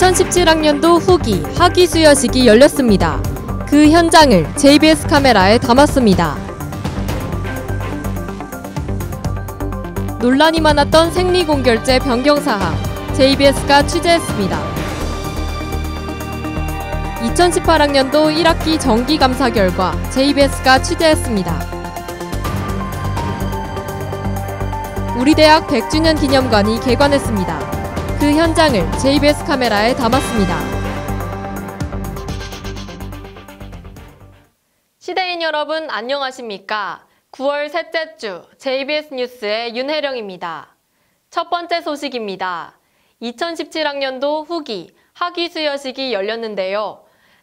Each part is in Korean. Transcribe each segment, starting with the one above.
2017학년도 후기 학위 수여식이 열렸습니다. 그 현장을 JBS 카메라에 담았습니다. 논란이 많았던 생리공결제 변경사항, JBS가 취재했습니다. 2018학년도 1학기 정기감사 결과, JBS가 취재했습니다. 우리 대학 100주년 기념관이 개관했습니다. 그 현장을 JBS 카메라에 담았습니다. 시대인 여러분 안녕하십니까? 9월 셋째 주 JBS 뉴스의 윤혜령입니다. 첫 번째 소식입니다. 2017학년도 후기 학위 수여식이 열렸는데요.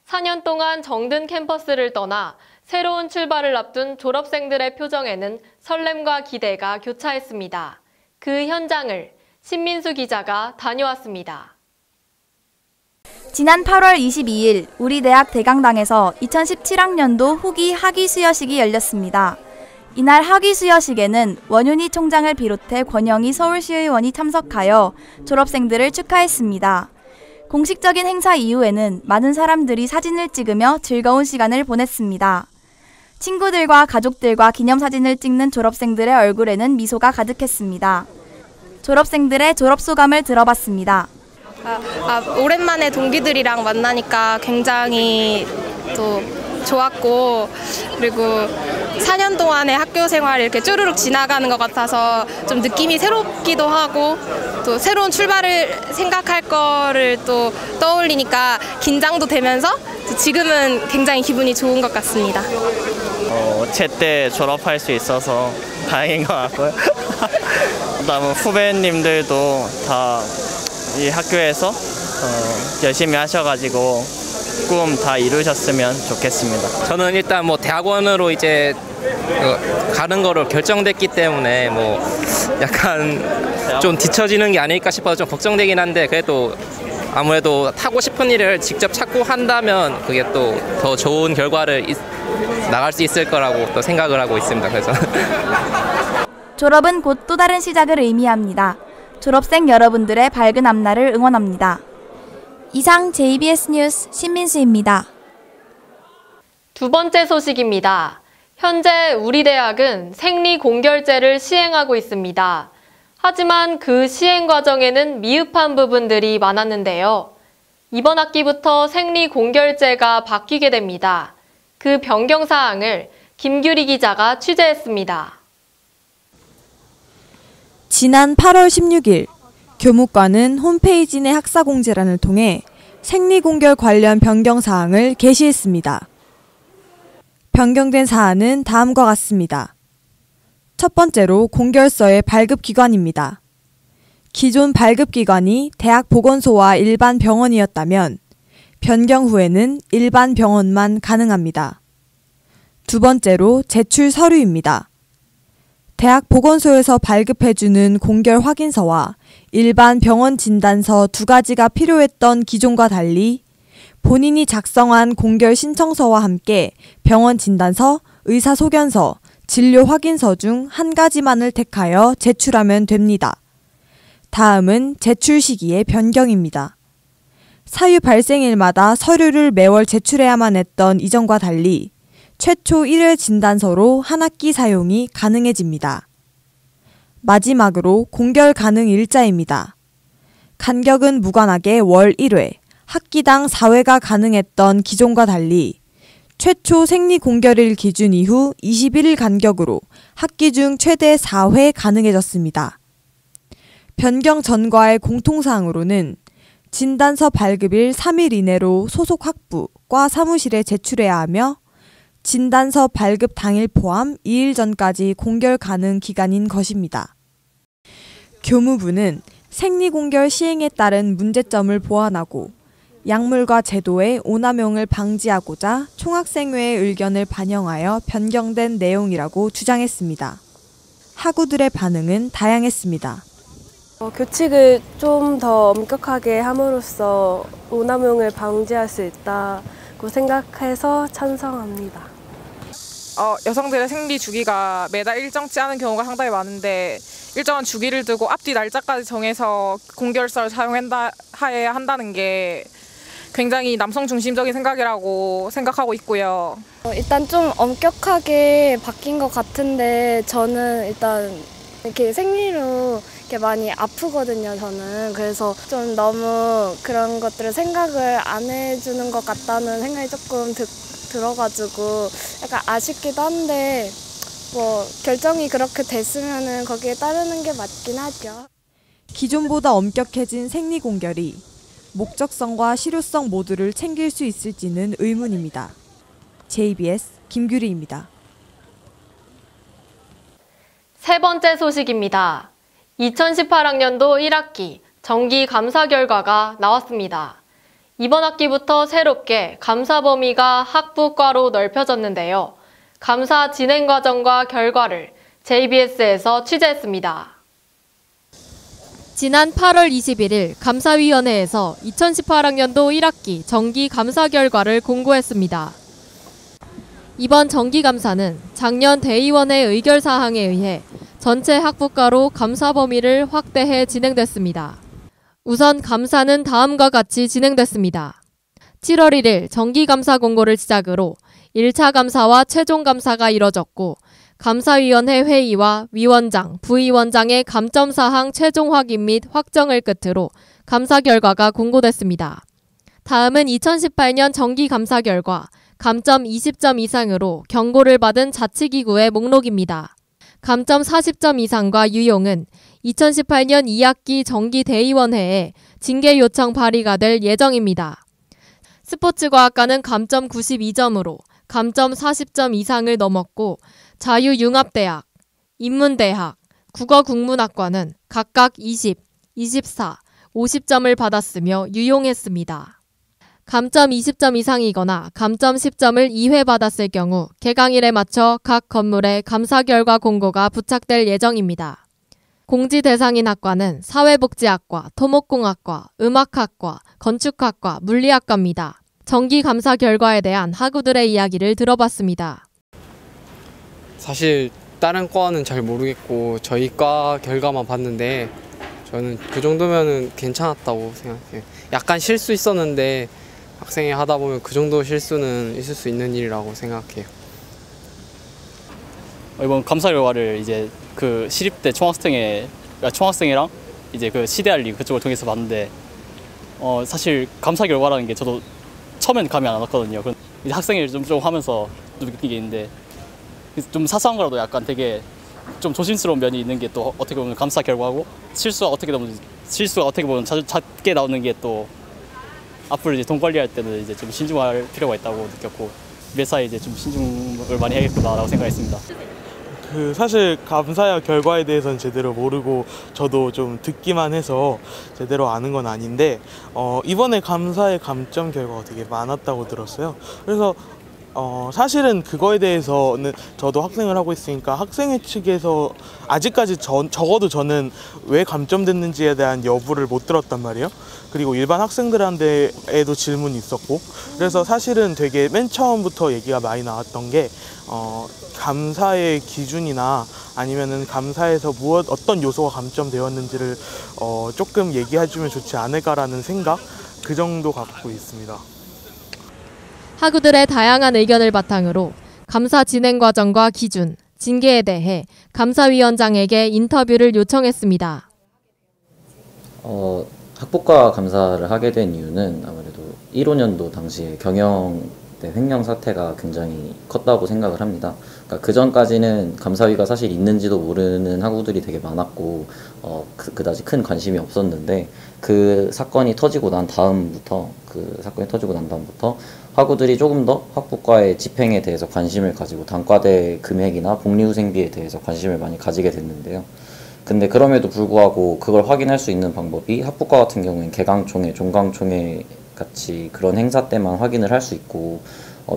4년 동안 정든 캠퍼스를 떠나 새로운 출발을 앞둔 졸업생들의 표정에는 설렘과 기대가 교차했습니다. 그 현장을 신민수 기자가 다녀왔습니다. 지난 8월 22일 우리 대학 대강당에서 2017학년도 후기 학위 수여식이 열렸습니다. 이날 학위 수여식에는 원윤희 총장을 비롯해 권영희 서울시의원이 참석하여 졸업생들을 축하했습니다. 공식적인 행사 이후에는 많은 사람들이 사진을 찍으며 즐거운 시간을 보냈습니다. 친구들과 가족들과 기념사진을 찍는 졸업생들의 얼굴에는 미소가 가득했습니다. 졸업생들의 졸업소감을 들어봤습니다. 오랜만에 동기들이랑 만나니까 굉장히 또 좋았고, 그리고 4년 동안의 학교 생활이 이렇게 쭈루룩 지나가는 것 같아서 좀 느낌이 새롭기도 하고, 또 새로운 출발을 생각할 거를 또 떠올리니까 긴장도 되면서 지금은 굉장히 기분이 좋은 것 같습니다. 제때 졸업할 수 있어서 다행인 것 같고요. 그다음에 후배님들도 다 이 학교에서 열심히 하셔가지고 꿈 다 이루셨으면 좋겠습니다. 저는 일단 대학원으로 이제 가는 거로 결정됐기 때문에 약간 좀 뒤처지는 게 아닐까 싶어서 좀 걱정되긴 한데, 그래도 아무래도 하고 싶은 일을 직접 찾고 한다면 그게 또 더 좋은 결과를 나갈 수 있을 거라고 또 생각을 하고 있습니다. 그래서 졸업은 곧 또 다른 시작을 의미합니다. 졸업생 여러분들의 밝은 앞날을 응원합니다. 이상 JBS 뉴스 신민수입니다. 두 번째 소식입니다. 현재 우리 대학은 생리공결제를 시행하고 있습니다. 하지만 그 시행 과정에는 미흡한 부분들이 많았는데요. 이번 학기부터 생리공결제가 바뀌게 됩니다. 그 변경 사항을 김규리 기자가 취재했습니다. 지난 8월 16일 교무과는 홈페이지 내 학사공지란을 통해 생리공결 관련 변경 사항을 게시했습니다. 변경된 사안은 다음과 같습니다. 첫 번째로 공결서의 발급기관입니다. 기존 발급기관이 대학 보건소와 일반 병원이었다면 변경 후에는 일반 병원만 가능합니다. 두 번째로 제출 서류입니다. 대학 보건소에서 발급해주는 공결 확인서와 일반 병원 진단서 두 가지가 필요했던 기존과 달리 본인이 작성한 공결 신청서와 함께 병원 진단서, 의사소견서, 진료 확인서 중 한 가지만을 택하여 제출하면 됩니다. 다음은 제출 시기의 변경입니다. 사유 발생일마다 서류를 매월 제출해야만 했던 이전과 달리 최초 1회 진단서로 한 학기 사용이 가능해집니다. 마지막으로 공결 가능 일자입니다. 간격은 무관하게 월 1회, 학기당 4회가 가능했던 기존과 달리 최초 생리공결일 기준 이후 21일 간격으로 학기 중 최대 4회 가능해졌습니다. 변경 전과의 공통사항으로는 진단서 발급일 3일 이내로 소속 학부, 과 사무실에 제출해야 하며 진단서 발급 당일 포함 2일 전까지 공결 가능 기간인 것입니다. 교무부는 생리공결 시행에 따른 문제점을 보완하고 약물과 제도의 오남용을 방지하고자 총학생회의 의견을 반영하여 변경된 내용이라고 주장했습니다. 학우들의 반응은 다양했습니다. 교칙을 좀 더 엄격하게 함으로써 오남용을 방지할 수 있다고 생각해서 찬성합니다. 여성들의 생리 주기가 매달 일정치 않은 경우가 상당히 많은데 일정한 주기를 두고 앞뒤 날짜까지 정해서 공결서를 사용해야 한다는 게 굉장히 남성 중심적인 생각이라고 생각하고 있고요. 일단 좀 엄격하게 바뀐 것 같은데 저는 일단 이렇게 생리로 이렇게 많이 아프거든요, 저는. 그래서 좀 너무 그런 것들을 생각을 안 해주는 것 같다는 생각이 조금 들어가지고 약간 아쉽기도 한데 뭐 결정이 그렇게 됐으면은 거기에 따르는 게 맞긴 하죠. 기존보다 엄격해진 생리 공결이 목적성과 실효성 모두를 챙길 수 있을지는 의문입니다. JBS 김규리입니다. 세 번째 소식입니다. 2018학년도 1학기 정기 감사 결과가 나왔습니다. 이번 학기부터 새롭게 감사 범위가 학부과로 넓혀졌는데요. 감사 진행 과정과 결과를 JBS에서 취재했습니다. 지난 8월 21일 감사위원회에서 2018학년도 1학기 정기 감사 결과를 공고했습니다. 이번 정기 감사는 작년 대의원의 의결 사항에 의해 전체 학부과로 감사 범위를 확대해 진행됐습니다. 우선 감사는 다음과 같이 진행됐습니다. 7월 1일 정기 감사 공고를 시작으로 1차 감사와 최종 감사가 이뤄졌고 감사위원회 회의와 위원장, 부위원장의 감점사항 최종 확인 및 확정을 끝으로 감사 결과가 공고됐습니다. 다음은 2018년 정기 감사 결과 감점 20점 이상으로 경고를 받은 자치기구의 목록입니다. 감점 40점 이상과 유용은 2018년 2학기 정기대의원회에 징계 요청 발의가 될 예정입니다. 스포츠과학과는 감점 92점으로 감점 40점 이상을 넘었고 자유융합대학, 인문대학, 국어국문학과는 각각 20, 24, 50점을 받았으며 유용했습니다. 감점 20점 이상이거나 감점 10점을 2회 받았을 경우 개강일에 맞춰 각 건물에 감사 결과 공고가 부착될 예정입니다. 공지 대상인 학과는 사회복지학과, 토목공학과, 음악학과, 건축학과, 물리학과입니다. 정기 감사 결과에 대한 학우들의 이야기를 들어봤습니다. 사실 다른 과는 잘 모르겠고 저희 과 결과만 봤는데 저는 그 정도면은 괜찮았다고 생각해요. 약간 실수 있었는데 학생이 하다 보면 그 정도 실수는 있을 수 있는 일이라고 생각해요. 이번 감사 결과를 이제 그 시립대 총학생회랑 이제 그 시대알리 그쪽을 통해서 봤는데 사실 감사 결과라는 게 저도 처음엔 감이 안 왔거든요. 이제 학생회를 좀 하면서 좀 느끼게 있는데 좀 사소한 거라도 약간 되게 좀 조심스러운 면이 있는 게 또 어떻게 보면 감사 결과고 실수가 어떻게 보면 작게 나오는 게 또 앞으로 이제 돈 관리할 때는 이제 좀 신중할 필요가 있다고 느꼈고 매사에 이제 좀 신중을 많이 해야겠구나라고 생각했습니다. 사실 감사 결과에 대해서는 제대로 모르고 저도 좀 듣기만 해서 제대로 아는 건 아닌데 이번에 감사의 감점 결과가 되게 많았다고 들었어요. 그래서 사실은 그거에 대해서는 저도 학생을 하고 있으니까 학생회 측에서 아직까지 적어도 저는 왜 감점됐는지에 대한 여부를 못 들었단 말이에요. 그리고 일반 학생들한테도 질문이 있었고 그래서 사실은 되게 맨 처음부터 얘기가 많이 나왔던 게 감사의 기준이나 아니면은 감사에서 어떤 요소가 감점되었는지를 조금 얘기해주면 좋지 않을까라는 생각 그 정도 갖고 있습니다. 학우들의 다양한 의견을 바탕으로 감사 진행 과정과 기준, 징계에 대해 감사위원장에게 인터뷰를 요청했습니다. 학부과 감사를 하게 된 이유는 아무래도 15년도 당시에 경영대 횡령 사태가 굉장히 컸다고 생각을 합니다. 그러니까 그 전까지는 감사위가 사실 있는지도 모르는 학우들이 되게 많았고 그다지 큰 관심이 없었는데 그 사건이 터지고 난 다음부터 학우들이 조금 더 학부과의 집행에 대해서 관심을 가지고 단과대 금액이나 복리후생비에 대해서 관심을 많이 가지게 됐는데요. 근데 그럼에도 불구하고 그걸 확인할 수 있는 방법이 학부과 같은 경우엔 개강총회, 종강총회 같이 그런 행사 때만 확인을 할 수 있고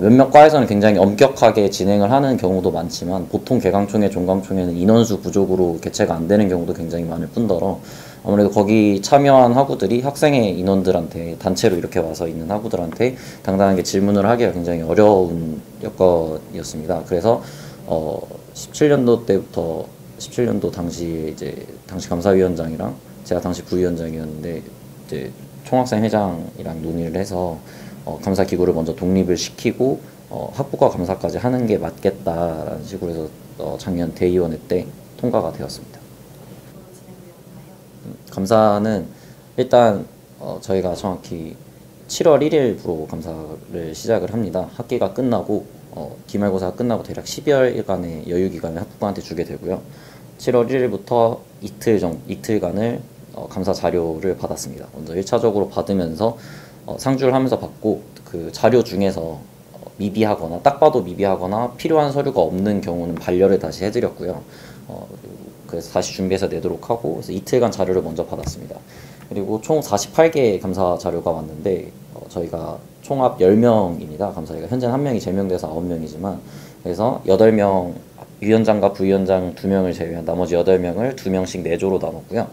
몇몇 과에서는 굉장히 엄격하게 진행을 하는 경우도 많지만 보통 개강총회, 종강총회는 인원수 부족으로 개최가 안 되는 경우도 굉장히 많을 뿐더러 아무래도 거기 참여한 학우들이 학생회 인원들한테 단체로 이렇게 와서 있는 학우들한테 당당하게 질문을 하기가 굉장히 어려운 여건이었습니다. 그래서 17년도 때부터 17년도 당시 당시 감사위원장이랑 제가 당시 부위원장이었는데 이제 총학생 회장이랑 논의를 해서 감사 기구를 먼저 독립을 시키고 학부과 감사까지 하는 게 맞겠다라는 식으로 해서 작년 대의원회 때 통과가 되었습니다. 감사는 일단 저희가 정확히 7월 1일부로 감사를 시작을 합니다. 학기가 끝나고 기말고사가 끝나고 대략 10여일간의 여유 기간을 학부모한테 주게 되고요. 7월 1일부터 이틀간을 감사 자료를 받았습니다. 먼저 1차적으로 받으면서 상주를 하면서 받고 그 자료 중에서 미비하거나 딱 봐도 미비하거나 필요한 서류가 없는 경우는 반려를 다시 해드렸고요. 그래서 다시 준비해서 내도록 하고 그래서 이틀간 자료를 먼저 받았습니다. 그리고 총 48개의 감사 자료가 왔는데 저희가 총합 10명입니다. 감사위가 현재는 1명이 제명돼서 9명이지만 그래서 8명 위원장과 부위원장 2명을 제외한 나머지 8명을 2명씩 4조로 나눴고요.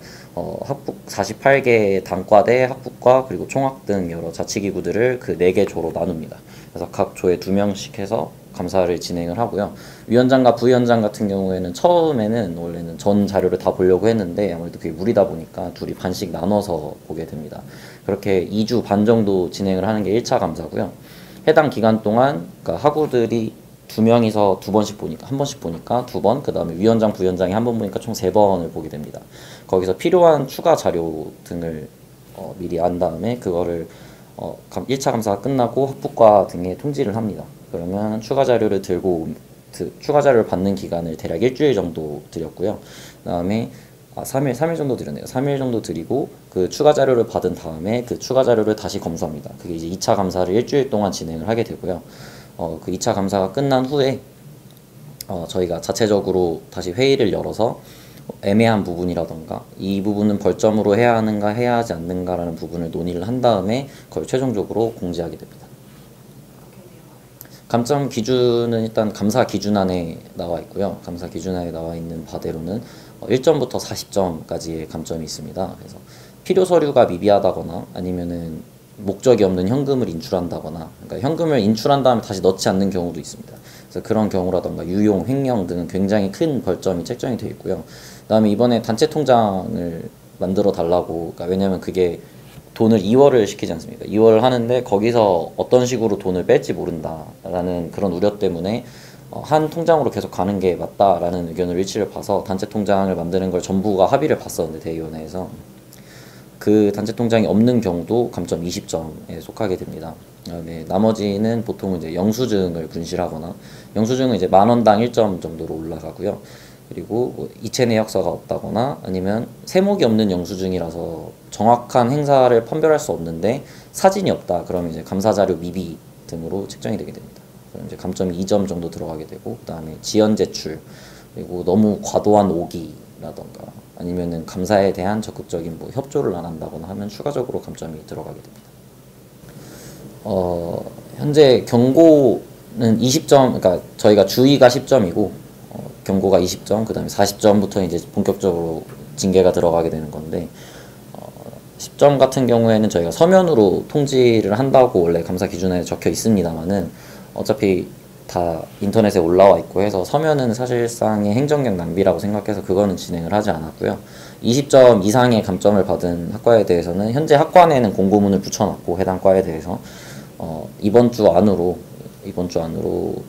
48개 단과대, 학부과 그리고 총학 등 여러 자치기구들을 그 4개 조로 나눕니다. 그래서 각 조에 2명씩 해서 감사를 진행을 하고요. 위원장과 부위원장 같은 경우에는 처음에는 원래는 전 자료를 다 보려고 했는데 아무래도 그게 무리다 보니까 둘이 반씩 나눠서 보게 됩니다. 그렇게 2주 반 정도 진행을 하는 게 1차 감사고요. 해당 기간 동안 그러니까 학우들이 2명이서 2번씩 보니까 한 번씩 보니까 2번, 그 다음에 위원장, 부위원장이 한 번 보니까 총 3번을 보게 됩니다. 거기서 필요한 추가 자료 등을 미리 안 다음에 그거를 1차 감사가 끝나고 학부과 등에 통지를 합니다. 그러면 추가 자료를 받는 기간을 대략 일주일 정도 드렸고요. 그 다음에 3일 정도 드렸네요. 3일 정도 드리고 그 추가 자료를 받은 다음에 그 추가 자료를 다시 검수합니다. 그게 이제 2차 감사를 일주일 동안 진행을 하게 되고요. 그 2차 감사가 끝난 후에 저희가 자체적으로 다시 회의를 열어서 애매한 부분이라던가 이 부분은 벌점으로 해야 하는가 해야 하지 않는가라는 부분을 논의를 한 다음에 그걸 최종적으로 공지하게 됩니다. 감점 기준은 일단 감사 기준안에 나와 있고요. 감사 기준안에 나와 있는 바대로는 1점부터 40점까지의 감점이 있습니다. 그래서 필요 서류가 미비하다거나 아니면은 목적이 없는 현금을 인출한다거나 그러니까 현금을 인출한 다음에 다시 넣지 않는 경우도 있습니다. 그래서 그런 경우라던가 유용, 횡령 등은 굉장히 큰 벌점이 책정이 되어 있고요. 그 다음에 이번에 단체 통장을 만들어 달라고 그러니까 왜냐면 그게 돈을 2월을 시키지 않습니까? 2월을 하는데 거기서 어떤 식으로 돈을 뺄지 모른다라는 그런 우려 때문에 한 통장으로 계속 가는 게 맞다라는 의견을 일치를 봐서 단체 통장을 만드는 걸 전부가 합의를 봤었는데 대의원회에서 그 단체 통장이 없는 경우도 감점 20점에 속하게 됩니다. 그다음에 나머지는 보통 이제 영수증을 분실하거나 영수증은 이제 10,000원당 1점 정도로 올라가고요. 그리고 뭐 이체 내역서가 없다거나 아니면 세목이 없는 영수증이라서 정확한 행사를 판별할 수 없는데 사진이 없다. 그러면 이제 감사자료 미비 등으로 책정이 되게 됩니다. 그럼 이제 감점이 2점 정도 들어가게 되고 그다음에 지연 제출 그리고 너무 과도한 오기라던가 아니면은 감사에 대한 적극적인 뭐 협조를 안 한다거나 하면 추가적으로 감점이 들어가게 됩니다. 현재 경고는 20점, 그러니까 저희가 주의가 10점이고 경고가 20점, 그 다음에 40점부터 이제 본격적으로 징계가 들어가게 되는 건데 10점 같은 경우에는 저희가 서면으로 통지를 한다고 원래 감사 기준에 적혀 있습니다만은 어차피 다 인터넷에 올라와 있고 해서 서면은 사실상의 행정력 낭비라고 생각해서 그거는 진행을 하지 않았고요. 20점 이상의 감점을 받은 학과에 대해서는 현재 학관에는 공고문을 붙여놨고 해당 과에 대해서 이번 주 안으로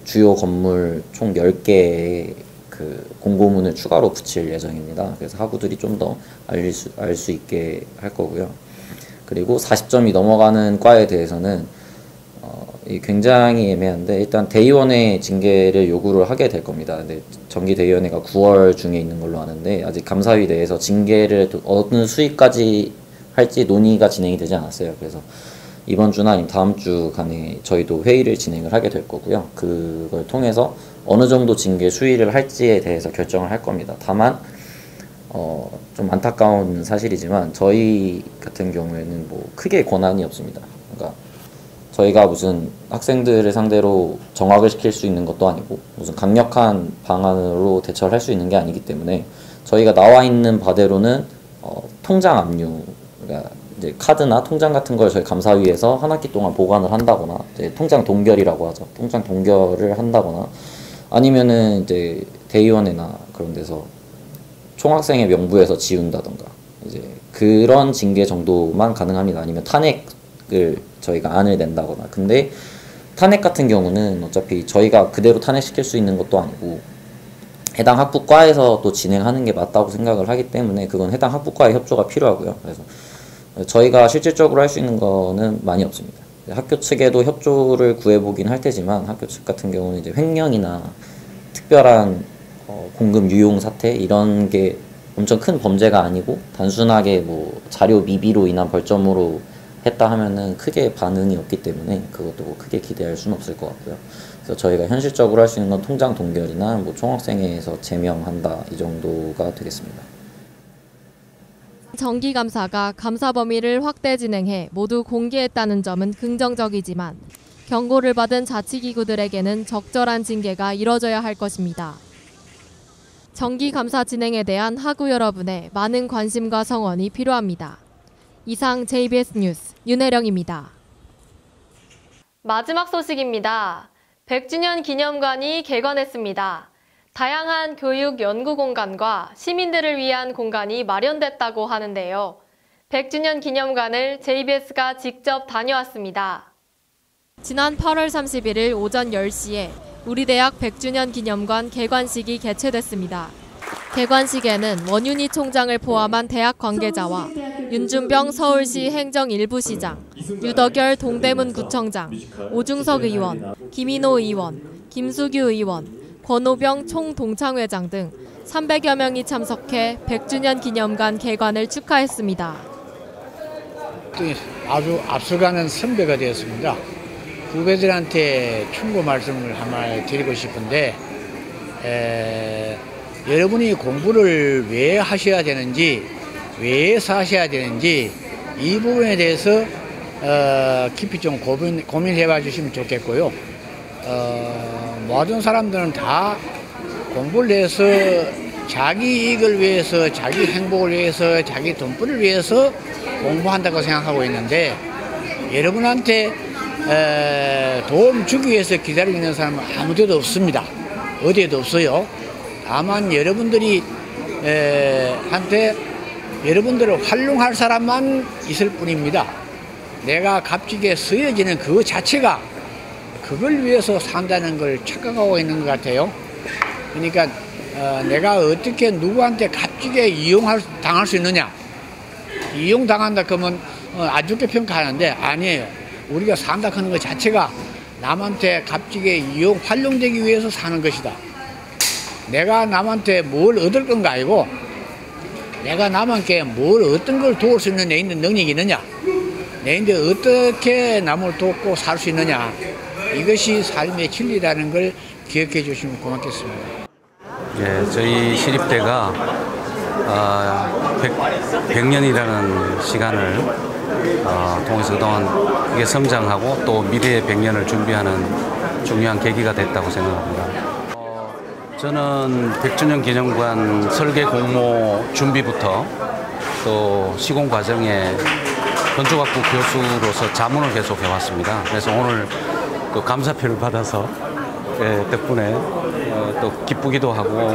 주요 건물 총 10개의 그 공고문을 추가로 붙일 예정입니다. 그래서 학우들이 좀 더 알 수 있게 할 거고요. 그리고 40점이 넘어가는 과에 대해서는 굉장히 애매한데 일단 대의원회 징계를 요구를 하게 될 겁니다. 근데 정기 대의원회가 9월 중에 있는 걸로 아는데 아직 감사위 내에서 징계를 어느 수위까지 할지 논의가 진행이 되지 않았어요. 그래서 이번 주나 아니면 다음 주 간에 저희도 회의를 진행을 하게 될 거고요. 그걸 통해서 어느 정도 징계 수위를 할지에 대해서 결정을 할 겁니다. 다만 좀 안타까운 사실이지만 저희 같은 경우에는 뭐 크게 권한이 없습니다. 그러니까 저희가 무슨 학생들을 상대로 정학을 시킬 수 있는 것도 아니고 무슨 강력한 방안으로 대처를 할 수 있는 게 아니기 때문에 저희가 나와 있는 바대로는 통장 압류, 그러니까 이제 카드나 통장 같은 걸 저희 감사위에서 한 학기 동안 보관을 한다거나 이제 통장 동결이라고 하죠. 통장 동결을 한다거나 아니면은 이제 대의원회나 그런 데서 총학생회 명부에서 지운다던가 이제 그런 징계 정도만 가능합니다. 아니면 탄핵을 저희가 안을 낸다거나. 근데 탄핵 같은 경우는 어차피 저희가 그대로 탄핵시킬 수 있는 것도 아니고 해당 학부과에서 또 진행하는 게 맞다고 생각을 하기 때문에 그건 해당 학부과의 협조가 필요하고요. 그래서 저희가 실질적으로 할 수 있는 거는 많이 없습니다. 학교 측에도 협조를 구해보긴 할 테지만 학교 측 같은 경우는 이제 횡령이나 특별한 공금 유용 사태 이런 게 엄청 큰 범죄가 아니고 단순하게 뭐 자료 미비로 인한 벌점으로 했다 하면은 크게 반응이 없기 때문에 그것도 뭐 크게 기대할 수는 없을 것 같고요. 그래서 저희가 현실적으로 할 수 있는 건 통장 동결이나 뭐 총학생회에서 제명한다 이 정도가 되겠습니다. 정기감사가 감사 범위를 확대 진행해 모두 공개했다는 점은 긍정적이지만 경고를 받은 자치기구들에게는 적절한 징계가 이뤄져야 할 것입니다. 정기감사 진행에 대한 학우 여러분의 많은 관심과 성원이 필요합니다. 이상 JBS 뉴스 윤혜령입니다. 마지막 소식입니다. 100주년 기념관이 개관했습니다. 다양한 교육 연구 공간과 시민들을 위한 공간이 마련됐다고 하는데요. 100주년 기념관을 JBS가 직접 다녀왔습니다. 지난 8월 31일 오전 10시에 우리 대학 100주년 기념관 개관식이 개최됐습니다. 개관식에는 원윤희 총장을 포함한 대학 관계자와 윤준병 서울시 행정일부시장, 유덕열 동대문 구청장, 오중석 의원, 김인호 의원, 김수규 의원, 권오병 총동창회장 등 300여 명이 참석해 100주년 기념관 개관을 축하했습니다. 아주 앞서가는 선배가 되었습니다. 후배들한테 충고 말씀을 한말 드리고 싶은데 여러분이 공부를 왜 하셔야 되는지 왜 하셔야 되는지 이 부분에 대해서 깊이 좀 고민해 봐 주시면 좋겠고요. 모든 사람들은 다 공부를 해서 자기 이익을 위해서 자기 행복을 위해서 자기 돈벌이를 위해서 공부한다고 생각하고 있는데 여러분한테 도움 주기 위해서 기다리고 있는 사람은 아무데도 없습니다. 어디에도 없어요. 다만 여러분들이 한테 여러분들을 활용할 사람만 있을 뿐입니다. 내가 값지게 쓰여지는 그 자체가 그걸 위해서 산다는 걸 착각하고 있는 것 같아요. 그러니까 내가 어떻게 누구한테 값지게 당할 수 있느냐. 이용당한다 그러면 안 좋게 평가하는데 아니에요. 우리가 산다 하는 것 자체가 남한테 값지게 활용되기 위해서 사는 것이다. 내가 남한테 뭘 얻을 건가 아니고 내가 남한테 어떤 걸 도울 수 있는 내 있는 능력이 있느냐, 내인데 어떻게 남을 돕고 살 수 있느냐, 이것이 삶의 진리라는 걸 기억해 주시면 고맙겠습니다. 예, 저희 시립대가 100년이라는 시간을 통해서 그동안 이게 성장하고 또 미래의 100년을 준비하는 중요한 계기가 됐다고 생각합니다. 저는 100주년 기념관 설계 공모 준비부터 또 시공 과정에 건축학부 교수로서 자문을 계속 해왔습니다. 그래서 오늘 또 감사표를 받아서 덕분에 또 기쁘기도 하고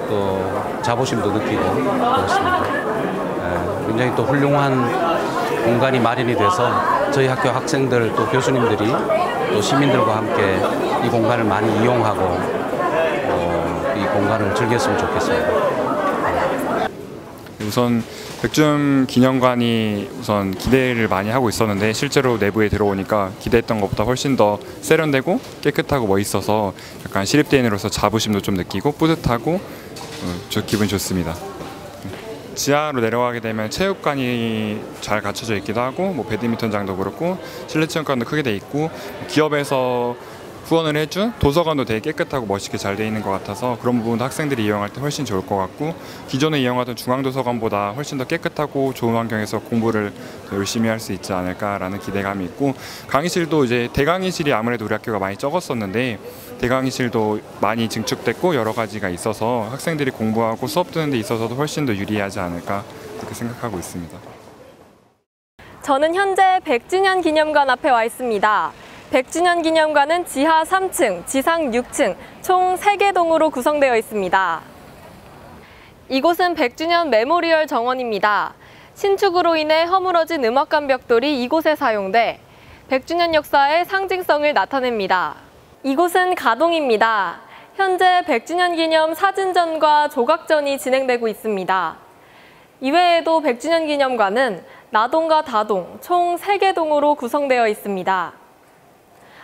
또 자부심도 느끼고 그렇습니다. 굉장히 또 훌륭한 공간이 마련이 돼서 저희 학교 학생들 또 교수님들이 또 시민들과 함께 이 공간을 많이 이용하고 이 공간을 즐겼으면 좋겠습니다. 우선 100주년 기념관이 우선 기대를 많이 하고 있었는데 실제로 내부에 들어오니까 기대했던 것보다 훨씬 더 세련되고 깨끗하고 멋있어서 약간 시립대인으로서 자부심도 좀 느끼고 뿌듯하고 기분이 좋습니다. 지하로 내려가게 되면 체육관이 잘 갖춰져 있기도 하고 뭐 배드민턴장도 그렇고 실내 체육관도 크게 돼 있고 기업에서 후원을 해준 도서관도 되게 깨끗하고 멋있게 잘 돼 있는 것 같아서 그런 부분도 학생들이 이용할 때 훨씬 좋을 것 같고 기존에 이용하던 중앙도서관보다 훨씬 더 깨끗하고 좋은 환경에서 공부를 더 열심히 할 수 있지 않을까라는 기대감이 있고 강의실도 이제 대강의실이 아무래도 우리 학교가 많이 적었었는데 대강의실도 많이 증축됐고 여러 가지가 있어서 학생들이 공부하고 수업 듣는 데 있어서도 훨씬 더 유리하지 않을까 그렇게 생각하고 있습니다. 저는 현재 100주년 기념관 앞에 와 있습니다. 100주년 기념관은 지하 3층, 지상 6층, 총 3개 동으로 구성되어 있습니다. 이곳은 100주년 메모리얼 정원입니다. 신축으로 인해 허물어진 음악관 벽돌이 이곳에 사용돼 100주년 역사의 상징성을 나타냅니다. 이곳은 가동입니다. 현재 100주년 기념 사진전과 조각전이 진행되고 있습니다. 이외에도 100주년 기념관은 나동과 다동, 총 3개 동으로 구성되어 있습니다.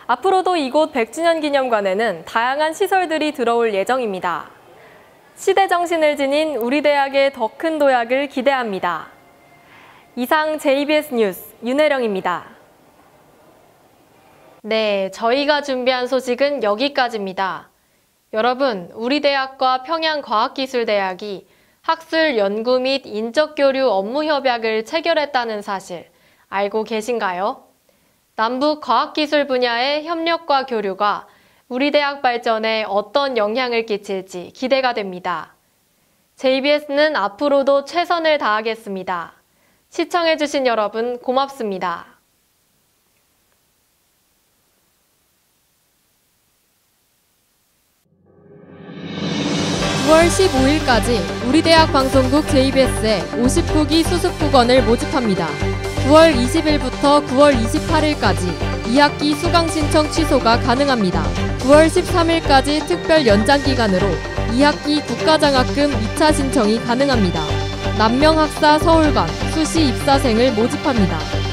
앞으로도 이곳 100주년 기념관에는 다양한 시설들이 들어올 예정입니다. 시대 정신을 지닌 우리 대학의 더 큰 도약을 기대합니다. 이상 JBS 뉴스 윤혜령입니다. 네, 저희가 준비한 소식은 여기까지입니다. 여러분, 우리 대학과 평양과학기술대학이 학술, 연구 및 인적교류 업무협약을 체결했다는 사실 알고 계신가요? 남북 과학기술 분야의 협력과 교류가 우리 대학 발전에 어떤 영향을 끼칠지 기대가 됩니다. JBS는 앞으로도 최선을 다하겠습니다. 시청해주신 여러분 고맙습니다. 9월 15일까지 우리대학 방송국 JBS에 59기 수습국원을 모집합니다. 9월 20일부터 9월 28일까지 2학기 수강 신청 취소가 가능합니다. 9월 13일까지 특별 연장 기간으로 2학기 국가장학금 2차 신청이 가능합니다. 남명학사 서울관 수시 입사생을 모집합니다.